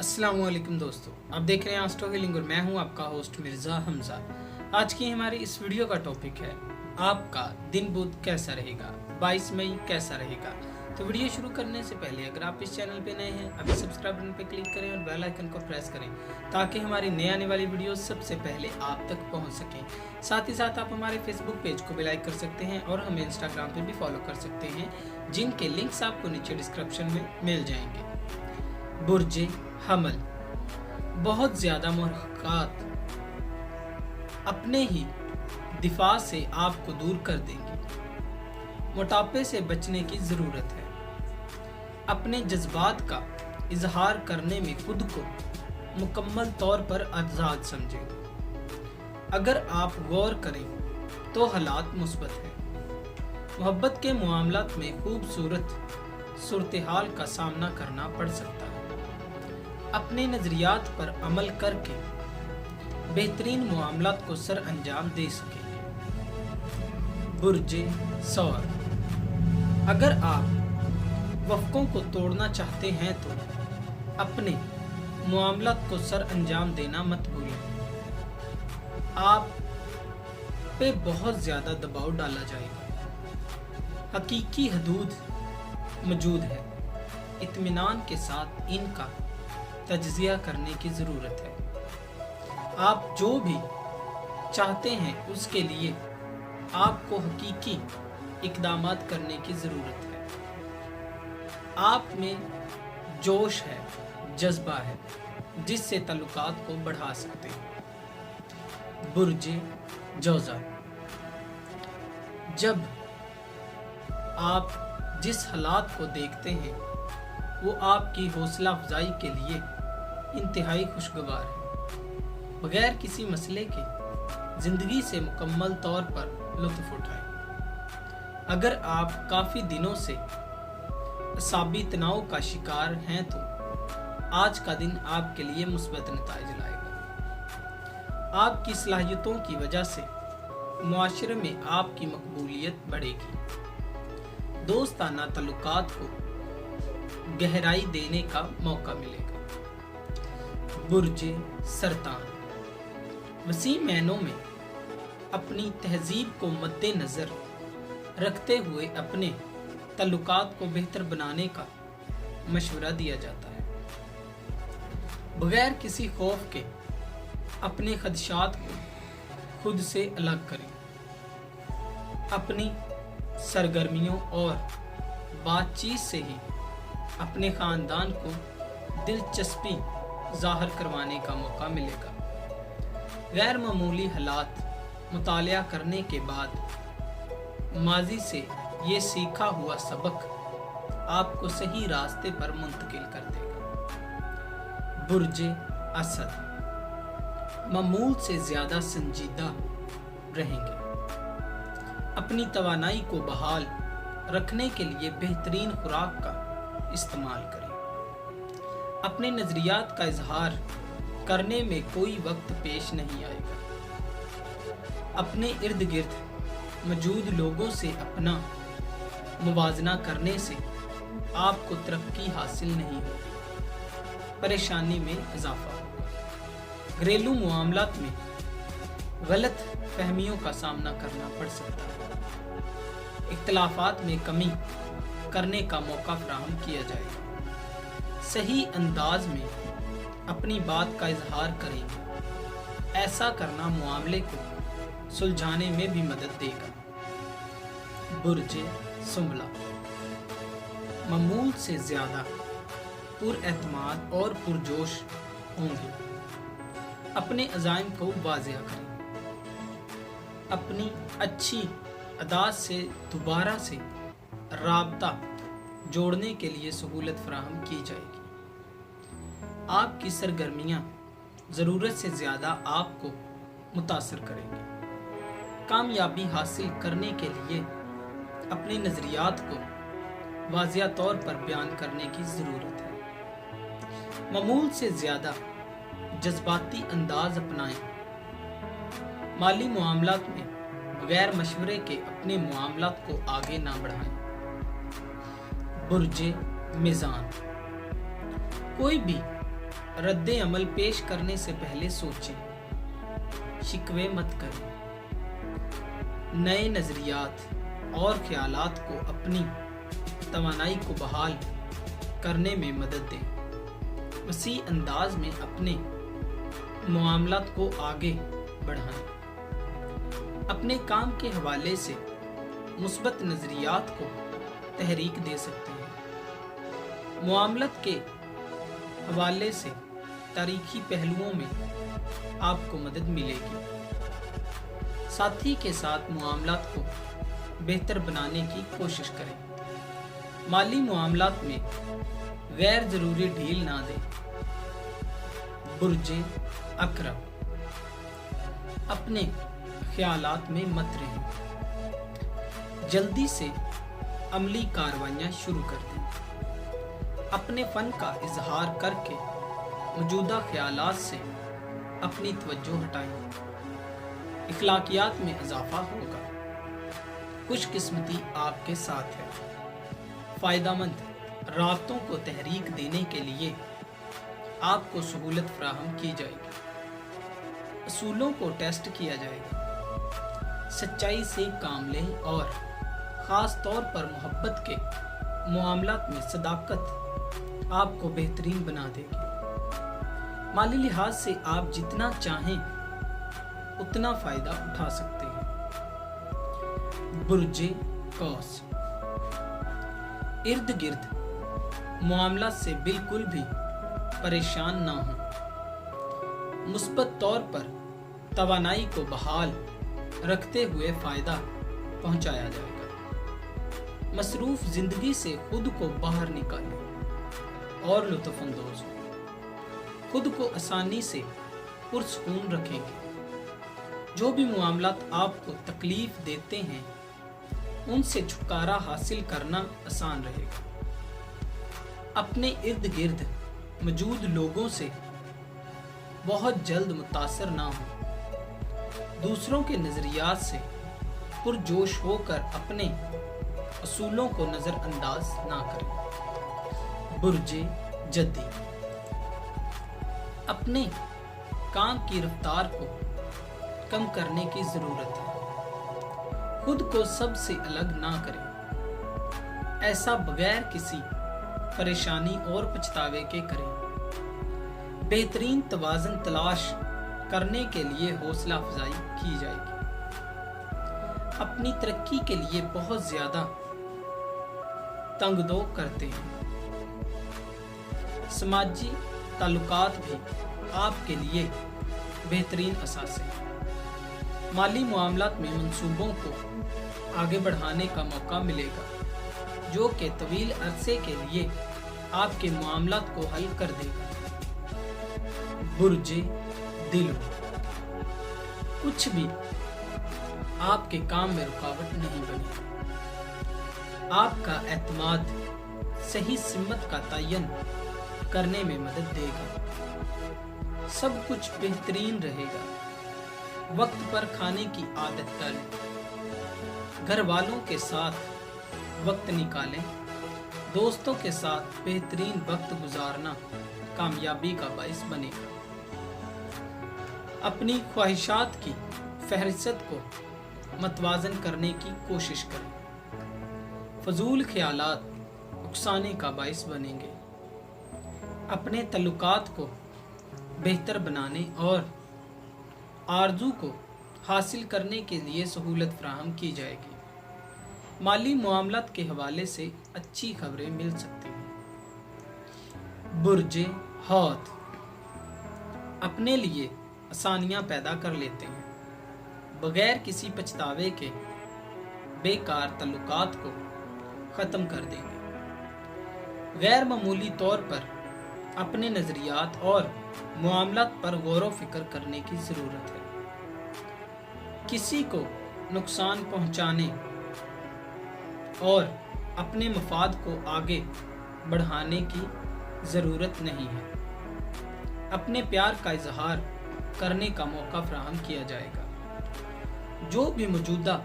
अस्सलाम वालेकुम दोस्तों, आप देख रहे हैं एस्ट्रो हीलिंग और मैं हूं आपका होस्ट मिर्ज़ा हमजा। आज की हमारी इस वीडियो का टॉपिक है आपका दिन बुध कैसा रहेगा, 22 मई कैसा रहेगा। तो वीडियो शुरू करने से पहले अगर आप इस चैनल पे नए हैं अभी सब्सक्राइब बटन पे क्लिक करें और बेल आइकन को प्रेस करें ताकि हमारी नई आने वाली वीडियो सबसे पहले आप तक पहुँच सकें। साथ ही साथ आप हमारे फेसबुक पेज को भी लाइक कर सकते हैं और हमें इंस्टाग्राम पे भी फॉलो कर सकते हैं, जिनके लिंक्स आपको नीचे डिस्क्रिप्शन में मिल जाएंगे। बुर्जे हमल, बहुत ज्यादा मुलाकात अपने ही दिफा से आपको दूर कर देंगी। मोटापे से बचने की जरूरत है। अपने जज्बात का इजहार करने में खुद को मुकम्मल तौर पर आजाद समझें। अगर आप गौर करें तो हालात मुस्बत हैं। मोहब्बत के मामलात में खूबसूरत सूरत-ए-हाल का सामना करना पड़ सकता है। अपने नजरियात पर अमल करके बेहतरीन मामलात को सर अंजाम दे सकेंगे। बुर्जे सौर, अगर आप वफ़क़ों को तोड़ना चाहते हैं तो अपने मामलात को सर अंजाम देना मत भूलें। आप पे बहुत ज़्यादा दबाव डाला जाएगा। हकीकी हदूद मौजूद है। इत्मीनान के साथ इनका तज्ज़िया करने की ज़रूरत है। आप जो भी चाहते हैं उसके लिए आपको हकीकी इक़दामात करने की ज़रूरत है। आप में जोश है, जज्बा है, जिससे ताल्लुकात को बढ़ा सकते हैं। बुर्जे जौज़ा, जब आप जिस हालात को देखते हैं वो आपकी हौसला अफजाई के लिए इंतहाई खुशगवार है। बगैर किसी मसले के ज़िंदगी से मुकम्मल तौर पर लुत्फ़ उठाएं। अगर आप काफ़ी दिनों से असाबी तनाव का शिकार हैं तो आज का दिन आपके लिए मुस्बत नताइज लाएगा। आपकी सलाहियतों की वजह से मुआशरे में आपकी मकबूलियत बढ़ेगी। दोस्ताना ताल्लुकात को गहराई देने का मौका मिलेगा। बुर्जे सरतान, वसी मैनों में अपनी तहजीब को मद्देनजर रखते हुए अपने ताल्लुकात को बेहतर बनाने का मशवरा दिया जाता है। बगैर किसी खौफ के अपने खदशात को खुद से अलग करें। अपनी सरगर्मियों और बातचीत से ही अपने ख़ानदान को दिलचस्पी ज़ाहिर करवाने का मौका मिलेगा। गैर मामूली हालात मुतालिया करने के बाद माजी से ये सीखा हुआ सबक आपको सही रास्ते पर मुंतकिल कर देगा। बुर्जे असद, मामूल से ज़्यादा संजीदा रहेंगे। अपनी तवानाई को बहाल रखने के लिए बेहतरीन खुराक का इस्तेमाल करें। अपने नजरियात का इजहार करने में कोई वक्त पेश नहीं आएगा। अपने इर्द गिर्द मौजूद लोगों से अपना मुवाजना करने से आपको तरक्की हासिल नहीं होगी, परेशानी में इजाफा होगा। घरेलू मामलात में गलत फहमियों का सामना करना पड़ सकता है। इख्तिलाफात में कमी करने का मौका फराहम किया जाएगा। सही अंदाज में अपनी बात का इजहार करेंगे। ऐसा करना मामले को सुलझाने में भी मदद देगा। बुर्जे सुंबला, मामूल से ज़्यादा पुरएतमाद और पुरजोश होंगे। अपने अज़ाइम को वाज़ेह करें। अपनी अच्छी अदात से दोबारा से राब्ता जोड़ने के लिए सहूलत फराहम की जाएगी। आपकी सरगर्मियाँ ज़रूरत से ज़्यादा आपको मुतासर करेंगी। कामयाबी हासिल करने के लिए अपने नज़रियात को वाज़िया तौर पर बयान करने की ज़रूरत है। मामूल से ज़्यादा जज्बाती अंदाज अपनाएं। माली मामलात में बगैर मशवरे के अपने मामलात को आगे ना बढ़ाएं। बुर्जे मीज़ान, कोई भी रद्द अमल पेश करने से पहले सोचें, शिकवे मत करें। नए नजरियात और ख्यालात को अपनी तवानाई को बहाल करने में मदद दें। वसी अंदाज में अपने मामलात को आगे बढ़ाएं। अपने काम के हवाले से मुस्बत नजरियात को तहरीक दे सकते हैं। मामलत के हवाले से तारीखी पहलुओं में आपको मदद मिलेगी। साथी के साथ मामलात को बेहतर बनाने की कोशिश करें। माली मामलात में गैर जरूरी ढील ना दें। बुर्जे अकरम, अपने ख्यालात में मत रहें। जल्दी से अमली कार्रवाइयां शुरू कर दें। अपने फन का इजहार करके मौजूदा ख्यालात से अपनी तवज्जो हटाएं। इखलाकियात में इजाफा होगा। खुशकिस्मती आपके साथ है। फायदामंद राबतों को तहरीक देने के लिए आपको सहूलत फराहम की जाएगी। असूलों को टेस्ट किया जाएगा। सच्चाई से काम लें और ख़ास तौर पर मोहब्बत के मामलात में सदाकत आपको बेहतरीन बना देगी। माली लिहाज से आप जितना चाहें उतना फ़ायदा उठा सकते हैं। बुर्जे कौस, इर्द गिर्द मामलात से बिल्कुल भी परेशान ना हो। मुस्बत तौर पर तवानाई को बहाल रखते हुए फायदा पहुंचाया जाएगा। मसरूफ जिंदगी से खुद को बाहर निकालें और लुत्फअंदोज हो। खुद को आसानी से पुरसकून रखेंगे। जो भी मामलात आपको तकलीफ देते हैं उनसे छुटकारा हासिल करना आसान रहेगा। अपने इर्द गिर्द मौजूद लोगों से बहुत जल्द मुतासर ना हो। दूसरों के नजरियात से पुरजोश होकर अपने असूलों को नजरअंदाज ना करें। बुर्जे जद्दी, अपने काम की रफ्तार को कम करने की जरूरत है। खुद को सबसे अलग ना करें। ऐसा बगैर किसी परेशानी और पछतावे के करें। बेहतरीन तवाज़ुन तलाश करने के लिए हौसला अफजाई की जाएगी। अपनी तरक्की के लिए बहुत ज्यादा तंगदो करते हैं। समाजी ताल्लुकात भी आपके लिए बेहतरीन असासे हैं। माली मामलात में मंसूबों को आगे बढ़ाने का मौका मिलेगा जो कि तवील अरसे के लिए आपके मामलात को हल कर देगा। बुर्जे दिल, कुछ भी आपके काम में रुकावट नहीं बनेगा। आपका एतमाद सही सिमत का तयन करने में मदद देगा। सब कुछ बेहतरीन रहेगा। वक्त पर खाने की आदत डालें। घर वालों के साथ वक्त निकालें। दोस्तों के साथ बेहतरीन वक्त गुजारना कामयाबी का बाइस बनेगा। अपनी ख्वाहिशात की फहरिस्त को मतवाजन करने की कोशिश करें। फजूल ख्यालात नुकसाने का बाइस बनेंगे। अपने तल्लुकात को बेहतर बनाने और आरजू को हासिल करने के लिए सहूलत फराहम की जाएगी। माली मामलात के हवाले से अच्छी खबरें मिल सकती हैं। बुर्जे हौत, अपने लिए आसानियां पैदा कर लेते हैं। बगैर किसी पछतावे के बेकार तल्लुकात को ख़त्म कर देंगे। गैर मामूली तौर पर अपने नज़रियात और मामलात पर गौर व फिक्र करने की ज़रूरत है। किसी को नुकसान पहुंचाने और अपने मफाद को आगे बढ़ाने की ज़रूरत नहीं है। अपने प्यार का इजहार करने का मौका फराहम किया जाएगा। जो भी मौजूदा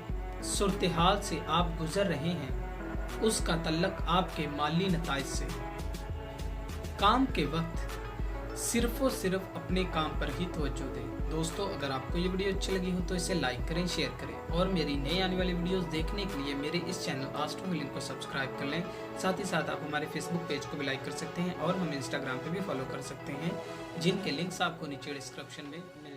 सूरत हाल से आप गुजर रहे हैं उसका तल्लक आपके माली नताइज से। काम के वक्त सिर्फ और सिर्फ अपने काम पर ही तवज्जो दें। दोस्तों, अगर आपको ये वीडियो अच्छी लगी हो तो इसे लाइक करें, शेयर करें और मेरी नई आने वाली वीडियोस देखने के लिए मेरे इस चैनल आस्ट्रो हीलिंग को सब्सक्राइब कर लें। साथ ही साथ आप हमारे फेसबुक पेज को भी लाइक कर सकते हैं और हम इंस्टाग्राम पे भी फॉलो कर सकते हैं, जिनके लिंक्स आपको नीचे डिस्क्रिप्शन में मिल